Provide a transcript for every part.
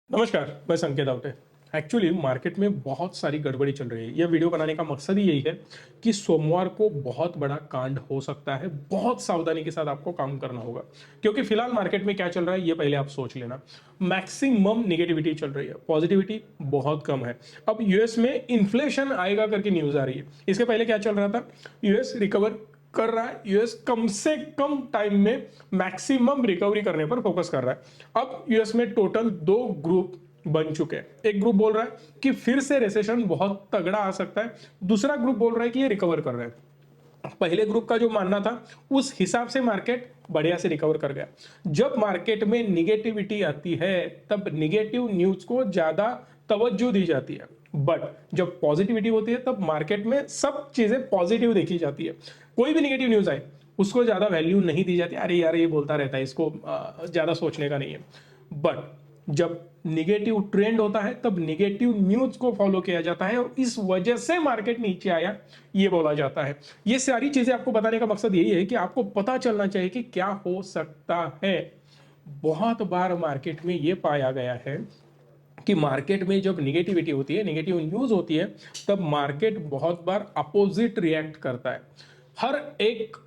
नमस्कार, मैं संकेत आवटे। एक्चुअली मार्केट में बहुत सारी गड़बड़ी चल रही है। यह वीडियो बनाने का मकसद ही यही है कि सोमवार को बहुत बड़ा कांड हो सकता है। बहुत सावधानी के साथ आपको काम करना होगा, क्योंकि फिलहाल मार्केट में क्या चल रहा है ये पहले आप सोच लेना। मैक्सिमम निगेटिविटी चल रही है, पॉजिटिविटी बहुत कम है। अब यूएस में इन्फ्लेशन आएगा करके न्यूज आ रही है। इसके पहले क्या चल रहा था? यूएस रिकवर कर रहा है। यूएस कम से कम टाइम में मैक्सिमम रिकवरी करने पर फोकस कर रहा है। अब यूएस में टोटल दो ग्रुप बन चुके हैं। एक ग्रुप बोल रहा है कि फिर से रिसेशन बहुत तगड़ा आ सकता है, दूसरा ग्रुप बोल रहा है कि ये रिकवर कर रहा है। पहले ग्रुप का जो मानना था उस हिसाब से मार्केट बढ़िया से रिकवर कर गया। जब मार्केट में निगेटिविटी आती है तब निगेटिव न्यूज को ज्यादा तवज्जो दी जाती है, बट जब पॉजिटिविटी होती है तब मार्केट में सब चीजें पॉजिटिव देखी जाती है। कोई भी निगेटिव न्यूज आए उसको ज्यादा वैल्यू नहीं दी जाती, अरे यार ये बोलता रहता है, इसको ज्यादा सोचने का नहीं है। बट जब निगेटिव ट्रेंड होता है तब निगेटिव न्यूज को फॉलो किया जाता है और इस वजह से मार्केट नीचे आया, ये बोला जाता है। ये सारी चीजें आपको बताने का मकसद यही है कि आपको पता चलना चाहिए कि क्या हो सकता है। बहुत बार मार्केट में ये पाया गया है कि मार्केट में जब निगेटिविटी होती है, नेगेटिव न्यूज होती है, तब मार्केट बहुत बार अपोजिट रिएक्ट करता है। हर एक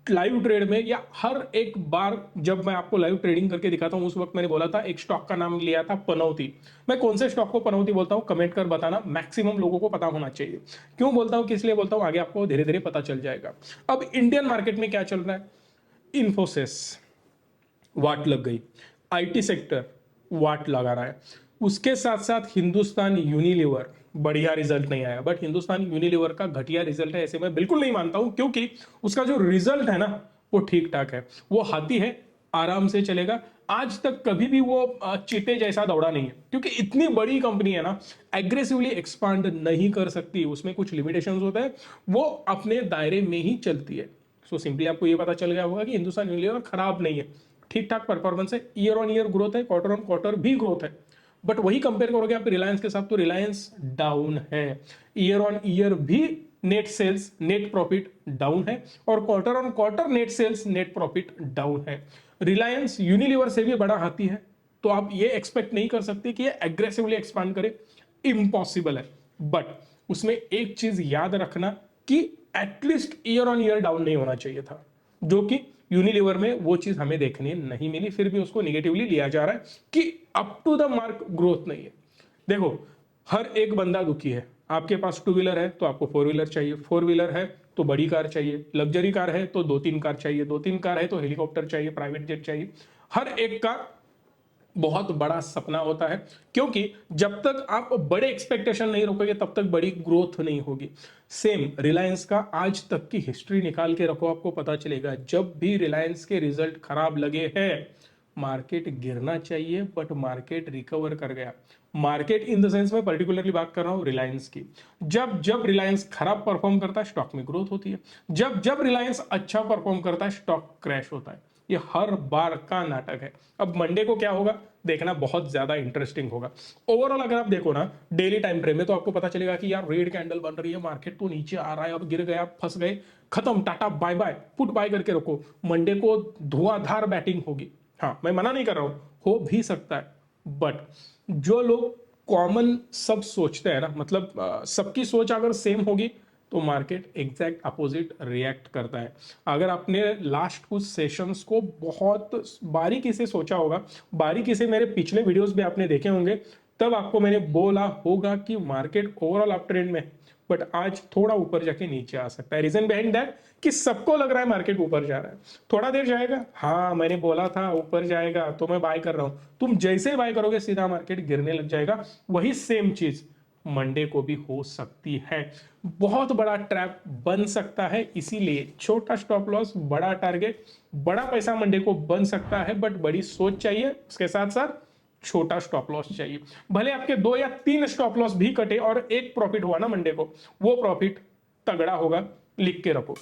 लाइव ट्रेड में या हर एक बार जब मैं आपको लाइव ट्रेडिंग करके दिखाता हूं, उस वक्त मैंने बोला था, एक स्टॉक का नाम लिया था पनौती। मैं कौन से स्टॉक को पनौती बोलता हूं कमेंट कर बताना, मैक्सिमम लोगों को पता होना चाहिए। क्यों बोलता हूं, किस लिए बोलता हूं, आगे आपको धीरे धीरे पता चल जाएगा। अब इंडियन मार्केट में क्या चल रहा है? इन्फोसिस वाट लग गई, आईटी सेक्टर वाट लगा रहा है। उसके साथ साथ हिंदुस्तान यूनिलीवर बढ़िया रिजल्ट नहीं आया, बट हिंदुस्तान यूनिलीवर का घटिया रिजल्ट है ऐसे मैं बिल्कुल नहीं मानता हूं, क्योंकि उसका जो रिजल्ट है ना वो ठीक ठाक है। वो हाथी है, आराम से चलेगा। आज तक कभी भी वो चीते जैसा दौड़ा नहीं है, क्योंकि इतनी बड़ी कंपनी है ना, एग्रेसिवली एक्सपांड नहीं कर सकती, उसमें कुछ लिमिटेशंस होते हैं, वो अपने दायरे में ही चलती है। सो सिंपली आपको ये पता चल गया होगा कि हिंदुस्तान यूनिलीवर खराब नहीं है, ठीक ठाक परफॉर्मेंस है, ईयर ऑन ईयर ग्रोथ है, क्वार्टर ऑन क्वार्टर भी ग्रोथ है। बट वही कंपेयर करोगे आप रिलायंस के साथ तो रिलायंस डाउन है। ईयर ऑन ईयर भी net sales net profit down है और quarter on quarter net sales net profit down है। रिलायंस यूनिलीवर से भी बड़ा हाथी है, तो आप ये एक्सपेक्ट नहीं कर सकते कि ये एग्रेसिवली एक्सपांड करे, इम्पॉसिबल है। बट उसमें एक चीज याद रखना कि at least year on year down नहीं होना चाहिए था, जो कि यूनिलीवर में वो चीज हमें देखने नहीं मिली। फिर भी उसको निगेटिवली लिया जा रहा है कि up to the mark growth नहीं है। देखो, हर एक बंदा दुखी है। आपके पास टू व्हीलर है तो आपको फोर व्हीलर चाहिए, फोर व्हीलर है तो बड़ी कार चाहिए, लग्जरी कार है तो दो तीन कार चाहिए, दो तीन कार है तो हेलीकॉप्टर चाहिए, प्राइवेट जेट चाहिए। हर एक का बहुत बड़ा सपना होता है, क्योंकि जब तक आप बड़े एक्सपेक्टेशन नहीं रखोगे तब तक बड़ी ग्रोथ नहीं होगी। सेम रिलायंस का आज तक की हिस्ट्री निकाल के रखो, आपको पता चलेगा जब भी रिलायंस के रिजल्ट खराब लगे हैं मार्केट गिरना चाहिए, बट मार्केट रिकवर कर गया। मार्केट इन द सेंस में पर्टिकुलरली बात कर रहा हूं रिलायंस की। जब जब रिलायंस खराब परफॉर्म करता है स्टॉक में ग्रोथ होती है, जब जब रिलायंस अच्छा परफॉर्म करता है स्टॉक क्रैश होता है। ये हर बार का नाटक है। अब मंडे को क्या होगा देखना बहुत ज्यादा इंटरेस्टिंग होगा। ओवरऑल अगर आप देखो ना डेली टाइम फ्रेम में, तो आपको पता चलेगा कि यार रेड कैंडल बन रही है, मार्केट तो नीचे आ रहा है, अब गिर गया, फंस गए, खत्म, tata bye bye, put buy करके रखो। मंडे को धुआंधार बैटिंग होगी। हाँ, मैं मना नहीं कर रहा हूं, हो भी सकता है, बट जो लोग कॉमन सब सोचते हैं ना, मतलब सबकी सोच अगर सेम होगी तो मार्केट एग्जैक्ट अपोजिट रिएक्ट करता है। अगर आपने लास्ट कुछ सेशंस को बहुत बारीकी से सोचा होगा, बारीकी से मेरे पिछले वीडियोस भी आपने देखे होंगे, तब आपको मैंने बोला होगा कि मार्केट ओवरऑल अप ट्रेंड में, बट आज थोड़ा ऊपर जाके नीचे आ सकता है। रीजन बिहाइंड दैट कि सबको लग रहा है मार्केट ऊपर जा रहा है, थोड़ा देर जाएगा, हाँ मैंने बोला था ऊपर जाएगा तो मैं बाय कर रहा हूं, तुम जैसे ही बाय करोगे सीधा मार्केट गिरने लग जाएगा। वही सेम चीज मंडे को भी हो सकती है। बहुत बड़ा ट्रैप बन सकता है, इसीलिए छोटा स्टॉप लॉस बड़ा टारगेट, बड़ा पैसा मंडे को बन सकता है, बट बड़ी सोच चाहिए, उसके साथ साथ छोटा स्टॉप लॉस चाहिए। भले आपके दो या तीन स्टॉप लॉस भी कटे और एक प्रॉफिट हुआ ना मंडे को, वो प्रॉफिट तगड़ा होगा, लिख के रखो।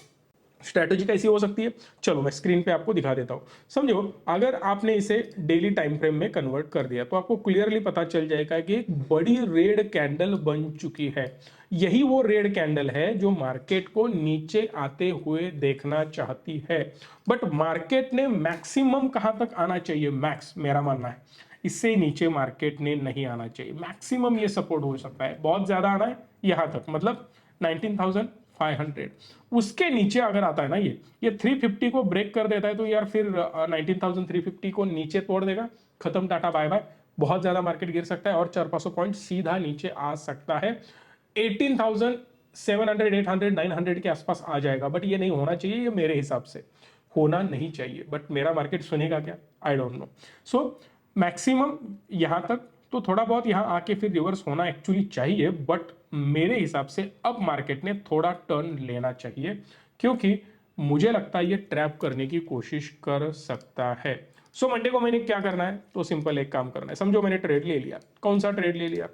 स्ट्रैटेजी कैसी हो सकती है, चलो मैं स्क्रीन पे आपको दिखा देता हूं। समझो, अगर आपने इसे डेली टाइम फ्रेम में कन्वर्ट कर दिया तो आपको क्लियरली पता चल जाएगा कि एक बड़ी रेड कैंडल बन चुकी है। यही वो रेड कैंडल है जो मार्केट को नीचे आते हुए देखना चाहती है। बट मार्केट ने मैक्सिमम कहां तक आना चाहिए, मैक्स मेरा मानना है इससे नीचे मार्केट ने नहीं आना चाहिए। मैक्सिमम ये सपोर्ट हो सकता है, बहुत ज्यादा आना है यहां तक, मतलब 19,500। उसके नीचे अगर आता है ना ये 350 को ब्रेक कर देता है तो यार फिर 19,350 को नीचे तोड़ देगा, खत्म, टाटा बाय बाय। बहुत ज्यादा मार्केट गिर सकता है और 400-500 पॉइंट सीधा नीचे आ सकता है। 18,700, 800, 900 के आसपास आ जाएगा, बट ये नहीं होना चाहिए, ये मेरे हिसाब से होना नहीं चाहिए। बट मेरा मार्केट सुनेगा क्या, I don't know. So maximum यहां तक, तो थोड़ा बहुत यहां आके फिर रिवर्स होना एक्चुअली चाहिए, बट मेरे हिसाब से अब मार्केट ने थोड़ा टर्न लेना चाहिए, क्योंकि मुझे लगता है ये ट्रैप करने की कोशिश कर सकता है। सो मंडे को मैंने क्या करना है, तो सिंपल एक काम करना है। समझो मैंने ट्रेड ले लिया, कौन सा ट्रेड ले लिया,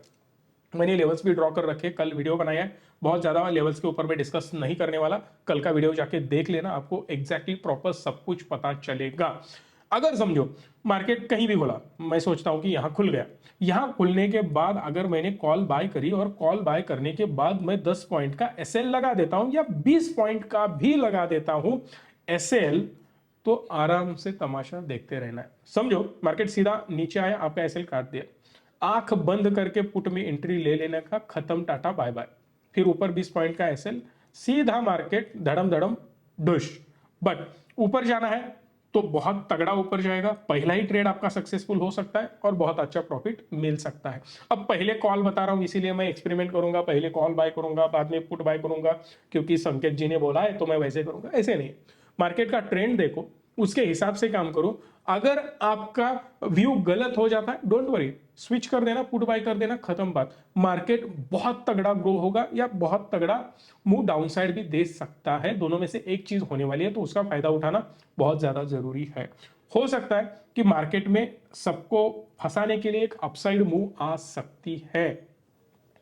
मैंने लेवल्स भी ड्रॉ कर रखे, कल वीडियो बनाया है, बहुत ज्यादा लेवल्स के ऊपर मैं डिस्कस नहीं करने वाला, कल का वीडियो जाके देख लेना, आपको एग्जैक्टली प्रॉपर सब कुछ पता चलेगा। अगर समझो मार्केट कहीं भी खुला, मैं सोचता हूं कि यहां खुल गया, यहां खुलने के बाद अगर मैंने कॉल बाय करी और कॉल बाय करने के बाद मैं 10 पॉइंट का एसएल लगा देता हूं या 20 पॉइंट का भी लगा देता हूं एसएल, तो आराम से तमाशा देखते रहना है। समझो मार्केट सीधा नीचे आया, आपका एसएल काट दिया, आंख बंद करके पुट में एंट्री ले लेने का, खत्म, टाटा बाय बाय। फिर ऊपर 20 पॉइंट का एसएल, सीधा मार्केट धड़म धड़म डुश। बट ऊपर जाना है तो बहुत तगड़ा ऊपर जाएगा, पहला ही ट्रेड आपका सक्सेसफुल हो सकता है और बहुत अच्छा प्रॉफिट मिल सकता है। अब पहले कॉल बता रहा हूं इसीलिए मैं एक्सपेरिमेंट करूंगा, पहले कॉल बाय करूंगा बाद में पुट बाय करूंगा, क्योंकि संकेत जी ने बोला है तो मैं वैसे करूंगा, ऐसे नहीं। मार्केट का ट्रेंड देखो, उसके हिसाब से काम करो। अगर आपका व्यू गलत हो जाता है, डोंट वरी, स्विच कर देना, पुट बाय कर देना, खत्म बात। मार्केट बहुत तगड़ा ग्रो होगा या बहुत तगड़ा मूव डाउन साइड भी दे सकता है, दोनों में से एक चीज होने वाली है, तो उसका फायदा उठाना बहुत ज्यादा जरूरी है। हो सकता है कि मार्केट में सबको फंसाने के लिए एक अपसाइड मूव आ सकती है।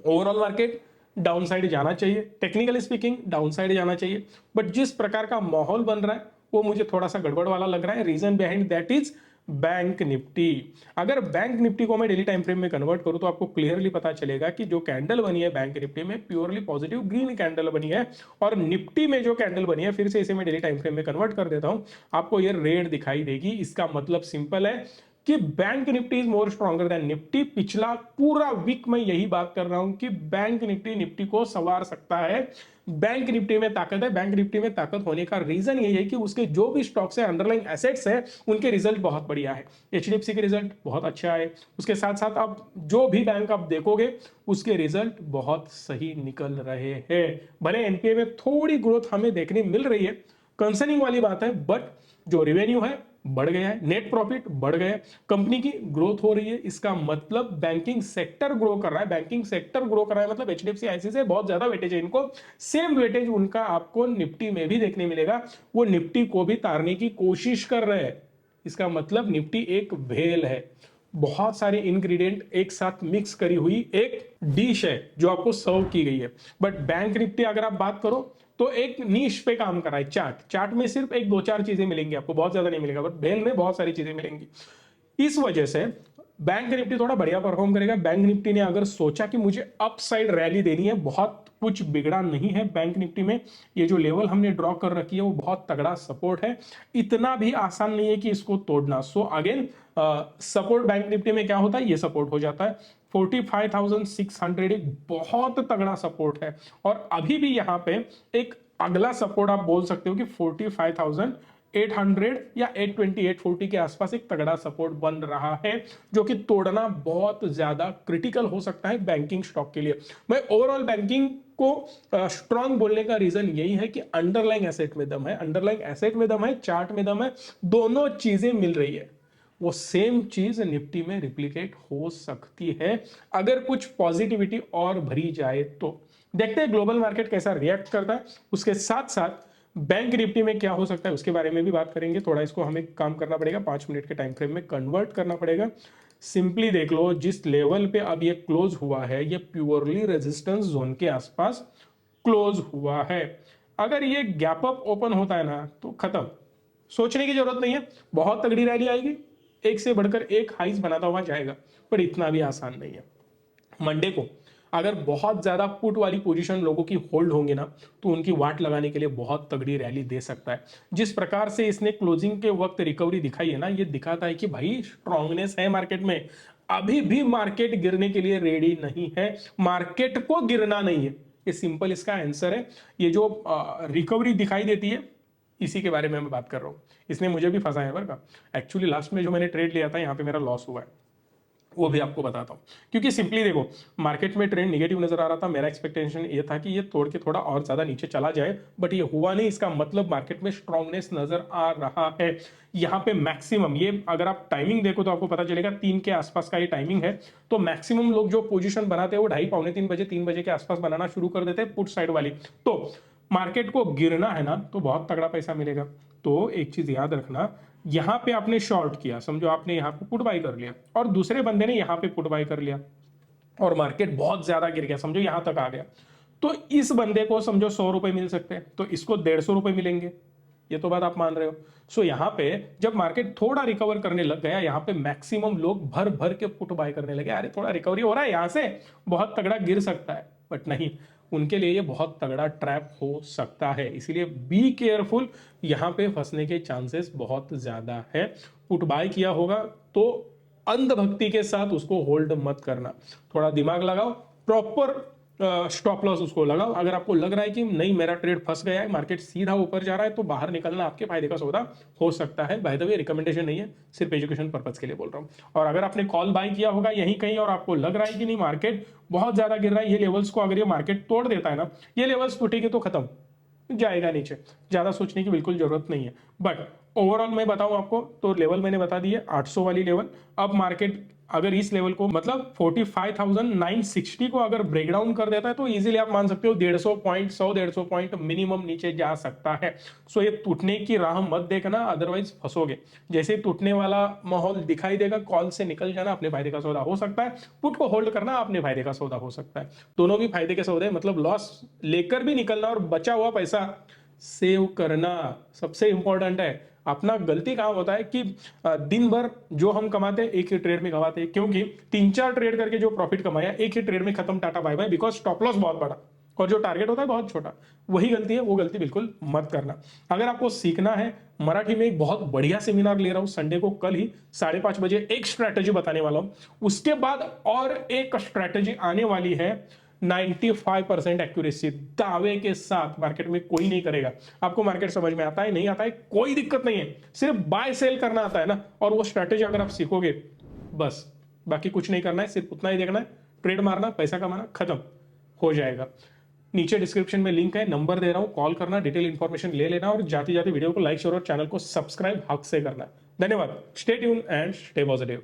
ओवरऑल मार्केट डाउन साइड जाना चाहिए, टेक्निकली स्पीकिंग डाउन साइड जाना चाहिए, बट जिस प्रकार का माहौल बन रहा है वो मुझे थोड़ा सा गड़बड़ वाला लग रहा है। Reason behind that is bank Nifty. अगर बैंक निफ्टी को मैं डेली टाइम फ्रेम में कन्वर्ट करूं तो आपको क्लियरली पता चलेगा कि जो कैंडल बनी है बैंक निफ्टी में प्योरली पॉजिटिव ग्रीन कैंडल बनी है, और निफ्टी में जो कैंडल बनी है, फिर से इसे मैं डेली टाइम फ्रेम में कन्वर्ट कर देता हूं, आपको ये रेड दिखाई देगी। इसका मतलब सिंपल है कि bank Nifty is more stronger than Nifty. पिछला पूरा वीक मैं यही बात कर रहा हूं कि बैंक निफ्टी निफ्टी को संवार सकता है, बैंक निफ्टी में ताकत है। बैंक निफ्टी में ताकत होने का रीजन यही है कि उसके जो भी स्टॉक्स है, अंडरलाइंग एसेट्स है, उनके रिजल्ट बहुत बढ़िया है। एचडीएफसी के रिजल्ट बहुत अच्छा है, उसके साथ साथ आप जो भी बैंक आप देखोगे उसके रिजल्ट बहुत सही निकल रहे हैं। भले एनपीए में थोड़ी ग्रोथ हमें देखने मिल रही है, कंसर्निंग वाली बात है, बट जो रेवेन्यू है बढ़ गया है, नेट प्रॉफिट बढ़ गया है, कंपनी की ग्रोथ हो रही है। इसका मतलब बैंकिंग सेक्टर ग्रो कर रहा है, बैंकिंग सेक्टर ग्रो कर रहा है, मतलब एचडीएफसी आईसीआईसीआई बहुत ज्यादा वेटेज है इनको। सेम वेटेज उनका आपको निफ्टी में भी देखने मिलेगा, वो निफ्टी को भी तारने की कोशिश कर रहे हैं। इसका मतलब निफ्टी एक भेल है, बहुत सारे इंग्रेडिएंट एक साथ मिक्स करी हुई एक डिश है जो आपको सर्व की गई है। बट बैंक निफ्टी अगर आप बात करो तो एक नीश पे काम कर रहा है। चार्ट में सिर्फ एक दो चार चीजें मिलेंगी आपको, बहुत ज्यादा नहीं मिलेगा, बट भेल में बहुत सारी चीजें मिलेंगी। इस वजह से बैंक निफ्टी थोड़ा बढ़िया परफॉर्म करेगा। बैंक निफ्टी ने अगर सोचा कि मुझे अपसाइड रैली देनी है, बहुत कुछ बिगड़ा नहीं है बैंक निफ्टी में। ये जो लेवल हमने ड्रॉ कर रखी है वो बहुत तगड़ा सपोर्ट है, इतना भी आसान नहीं है कि इसको तोड़ना। So again support bank Nifty में क्या होता है, ये सपोर्ट हो जाता है 45,600, एक बहुत तगड़ा सपोर्ट है। और अभी भी यहां पे एक अगला सपोर्ट आप बोल सकते हो कि 45,800 या 820, 840 के आसपास एक तगड़ा सपोर्ट बन रहा है, जो कि तोड़ना बहुत ज्यादा क्रिटिकल हो सकता है बैंकिंग स्टॉक के लिए। मैं ओवरऑल बैंकिंग को स्ट्रांग बोलने का रीजन यही है कि अंडरलाइंग एसेट में दम है, अंडरलाइंग एसेट में दम है, चार्ट में दम है, दोनों चीजें मिल रही है। वो सेम चीज निफ्टी में रिप्लिकेट हो सकती है अगर कुछ पॉजिटिविटी और भरी जाए तो। देखते हैं ग्लोबल मार्केट कैसा रिएक्ट करता है, उसके साथ साथ बैंक निफ्टी में क्या हो सकता है उसके बारे में भी बात करेंगे। थोड़ा इसको हमें काम करना पड़ेगा, 5 मिनट के टाइम फ्रेम में कन्वर्ट करना पड़ेगा। सिंपली देख लो, जिस लेवल पे अब ये क्लोज हुआ है ये प्योरली रेजिस्टेंस जोन के आसपास क्लोज हुआ है। अगर ये गैप अप ओपन होता है ना तो खत्म, सोचने की जरूरत नहीं है, बहुत तगड़ी रैली आएगी, एक से बढ़कर एक हाइस बनाता हुआ जाएगा, पर इतना भी आसान नहीं है। मंडे को अगर बहुत ज्यादा पुट वाली पोजीशन लोगों की होल्ड होंगे ना, तो उनकी वाट लगाने के लिए बहुत तगड़ी रैली दे सकता है। जिस प्रकार से इसने क्लोजिंग के वक्त रिकवरी दिखाई है ना, ये दिखाता है कि भाई स्ट्रांगनेस है मार्केट में। अभी भी मार्केट गिरने के लिए रेडी नहीं है, मार्केट को गिरना नहीं है। ये सिंपल इसका आंसर है। ये जो रिकवरी दिखाई देती है, इसी के बारे में मैं बात कर रहा हूं। इसने मुझे भी फंसाया है का। एक्चुअली लास्ट में जो मैंने ट्रेड लिया था, यहाँ पे मेरा लॉस हुआ है, वो भी आपको बताता हूँ। क्योंकि सिंपली देखो, मार्केट में ट्रेंड निगेटिव नजर आ रहा था, मेरा एक्सपेक्टेशन ये था कि ये तोड़ के थोड़ा और ज्यादा नीचे चला जाए, बट ये हुआ नहीं। इसका मतलब मार्केट में स्ट्रांगनेस नजर आ रहा है। यहाँ पे मैक्सिमम, ये अगर आप टाइमिंग देखो तो आपको पता चलेगा 3 के आसपास का ये टाइमिंग है। तो मैक्सिमम लोग जो पोजीशन बनाते हैं वो 2:30 पौने 3 बजे 3 बजे के आसपास बनाना शुरू कर देते हैं पुट साइड वाली। तो मार्केट को गिरना है ना, तो बहुत तगड़ा पैसा मिलेगा। तो एक चीज याद रखना, यहां पे आपने शॉर्ट किया, समझो आपने यहां पे पुट बाई कर लिया, और दूसरे बंदे ने यहां पे पुट बाई कर लिया, और मार्केट बहुत ज्यादा गिर गया, समझो यहां तक आ गया, तो इस बंदे को समझो 100 रुपए मिल सकते हैं, तो इसको 150 रुपए मिलेंगे। ये तो बात आप मान रहे हो। सो यहां पे जब मार्केट थोड़ा रिकवर करने लग गया, यहां पे मैक्सिमम लोग भर भर के पुट बाय करने लगे। अरे थोड़ा रिकवरी हो रहा है, यहां से बहुत तगड़ा गिर सकता है, बट नहीं, उनके लिए ये बहुत तगड़ा ट्रैप हो सकता है। इसीलिए बी केयरफुल, यहां पे फंसने के चांसेस बहुत ज्यादा है। पुट बाय किया होगा तो अंधभक्ति के साथ उसको होल्ड मत करना, थोड़ा दिमाग लगाओ, प्रॉपर स्टॉप लॉस उसको लगाओ। अगर आपको लग रहा है कि नहीं मेरा ट्रेड फंस गया है, मार्केट सीधा ऊपर जा रहा है, तो बाहर निकलना आपके फायदे का सौदा हो सकता है। बाय द वे रिकमेंडेशन नहीं है, सिर्फ एजुकेशन पर्पज के लिए बोल रहा हूँ। और अगर आपने कॉल बाय किया होगा यहीं कहीं, और आपको लग रहा है कि नहीं मार्केट बहुत ज्यादा गिर रहा है, ये लेवल्स को अगर ये मार्केट तोड़ देता है ना, ये लेवल्स टूटेगी तो खत्म, जाएगा नीचे, ज्यादा सोचने की बिल्कुल जरूरत नहीं है। बट ओवरऑल मैं बताऊं आपको, तो लेवल मैंने बता दी है 800 वाली लेवल। अब मार्केट अगर इस लेवल को, मतलब 45,960 को अगर ब्रेक डाउन कर देता है, तो इजीली आप मान सकते हो 150 पॉइंट, 100-150 पॉइंट मिनिमम नीचे जा सकता है। सो ये टूटने की राह मत देखना, अदरवाइज फंसोगे। जैसे टूटने वाला माहौल दिखाई देगा, कॉल से निकल जाना, अपने फायदे का सौदा हो सकता है। पुट को होल्ड करना, अपने फायदे का सौदा हो सकता है। दोनों भी फायदे के सौदे, मतलब लॉस लेकर भी निकलना और बचा हुआ पैसा सेव करना सबसे इंपॉर्टेंट है। अपना गलती कहां होता है कि दिन भर जो हम कमाते हैं एक ही ट्रेड में कमाते हैं, क्योंकि 3-4 ट्रेड करके जो प्रॉफिट कमाया एक ही ट्रेड में खत्म, tata bye bye, because stop loss बहुत बड़ा और जो टारगेट होता है बहुत छोटा। वही गलती है, वो गलती बिल्कुल मत करना। अगर आपको सीखना है, मराठी में एक बहुत बढ़िया सेमिनार ले रहा हूं संडे को, कल ही 5:30 बजे एक स्ट्रैटेजी बताने वाला हूं। उसके बाद और एक स्ट्रैटेजी आने वाली है 95% एक्यूरेसी, दावे के साथ, मार्केट में कोई नहीं करेगा। आपको मार्केट समझ में आता है नहीं आता है कोई दिक्कत नहीं है, सिर्फ बाय सेल करना आता है ना, और वो स्ट्रैटेजी अगर आप सीखोगे, बस बाकी कुछ नहीं करना है, सिर्फ उतना ही देखना है, ट्रेड मारना, पैसा कमाना, खत्म हो जाएगा। नीचे डिस्क्रिप्शन में लिंक है, नंबर दे रहा हूं, कॉल करना, डिटेल इंफॉर्मेशन ले लेना, और जाते जाते वीडियो को लाइक शेयर और चैनल को सब्सक्राइब हक से करना। धन्यवाद। Stay tune and stay positive.